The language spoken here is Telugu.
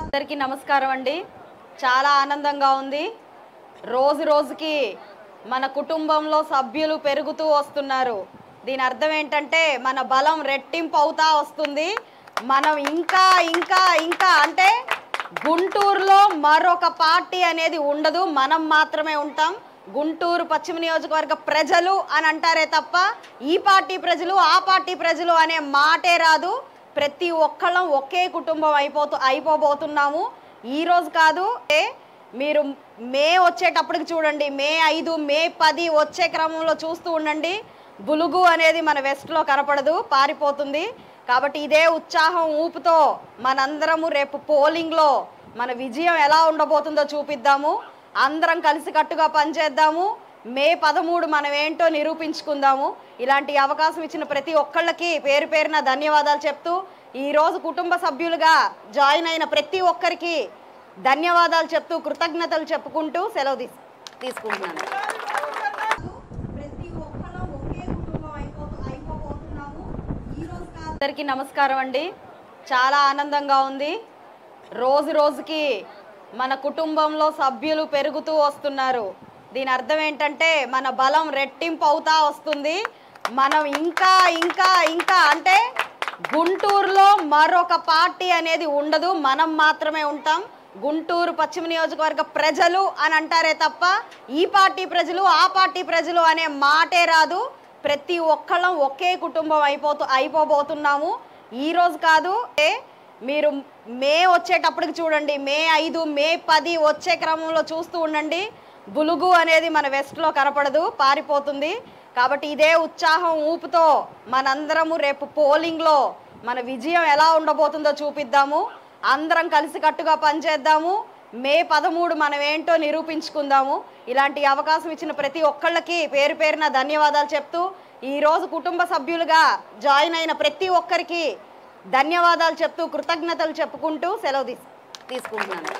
అందరికీ నమస్కారం అండి. చాలా ఆనందంగా ఉంది. రోజు రోజుకి మన కుటుంబంలో సభ్యులు పెరుగుతూ వస్తున్నారు. దీని అర్థం ఏంటంటే మన బలం రెట్టింపు అవుతా వస్తుంది. మనం ఇంకా ఇంకా ఇంకా అంటే గుంటూరులో మరొక పార్టీ అనేది ఉండదు, మనం మాత్రమే ఉంటాం. గుంటూరు పశ్చిమ నియోజకవర్గ ప్రజలు అని అంటారే తప్ప ఈ పార్టీ ప్రజలు ఆ పార్టీ ప్రజలు అనే మాటే రాదు. ప్రతి ఒక్కళ్ళం ఒకే కుటుంబం అయిపోబోతున్నాము. ఈరోజు కాదు, మీరు మే వచ్చేటప్పటికి చూడండి, మే 5 మే 10 వచ్చే క్రమంలో చూస్తూ ఉండండి. బులుగు అనేది మన వెస్ట్లో కనపడదు, పారిపోతుంది. కాబట్టి ఇదే ఉత్సాహం ఊపుతో మనందరము రేపు పోలింగ్లో మన విజయం ఎలా ఉండబోతుందో చూపిద్దాము. అందరం కలిసికట్టుగా పనిచేద్దాము. మే 13 మనం ఏంటో నిరూపించుకుందాము. ఇలాంటి అవకాశం ఇచ్చిన ప్రతి ఒక్కళ్ళకి పేరు పేరున ధన్యవాదాలు చెప్తూ, ఈరోజు కుటుంబ సభ్యులుగా జాయిన్ అయిన ప్రతి ఒక్కరికి ధన్యవాదాలు చెప్తూ కృతజ్ఞతలు చెప్పుకుంటూ సెలవు తీసుకుంటున్నాను. అందరికీ నమస్కారం అండి. చాలా ఆనందంగా ఉంది. రోజు రోజుకి మన కుటుంబంలో సభ్యులు పెరుగుతూ వస్తున్నారు. దీని అర్థం ఏంటంటే మన బలం రెట్టింపు అవుతా వస్తుంది. మనం ఇంకా ఇంకా ఇంకా అంటే గుంటూరులో మరొక పార్టీ అనేది ఉండదు, మనం మాత్రమే ఉంటాం. గుంటూరు పశ్చిమ నియోజకవర్గ ప్రజలు అని అంటారే తప్ప ఈ పార్టీ ప్రజలు ఆ పార్టీ ప్రజలు అనే మాటే రాదు. ప్రతి ఒక్కళ్ళం ఒకే కుటుంబం అయిపోబోతున్నాము. ఈరోజు కాదు, మీరు మే వచ్చేటప్పటికి చూడండి, మే 5 మే 10 వచ్చే క్రమంలో చూస్తూ ఉండండి. బులుగు అనేది మన వెస్ట్లో కనపడదు, పారిపోతుంది. కాబట్టి ఇదే ఉత్సాహం ఊపుతో మనందరము రేపు పోలింగ్లో మన విజయం ఎలా ఉండబోతుందో చూపిద్దాము. అందరం కలిసికట్టుగా పనిచేద్దాము. మే 13 మనం ఏంటో నిరూపించుకుందాము. ఇలాంటి అవకాశం ఇచ్చిన ప్రతి ఒక్కళ్ళకి పేరు పేరున ధన్యవాదాలు చెప్తూ, ఈరోజు కుటుంబ సభ్యులుగా జాయిన్ అయిన ప్రతి ఒక్కరికి ధన్యవాదాలు చెప్తూ కృతజ్ఞతలు చెప్పుకుంటూ సెలవు తీసుకుంటున్నాను.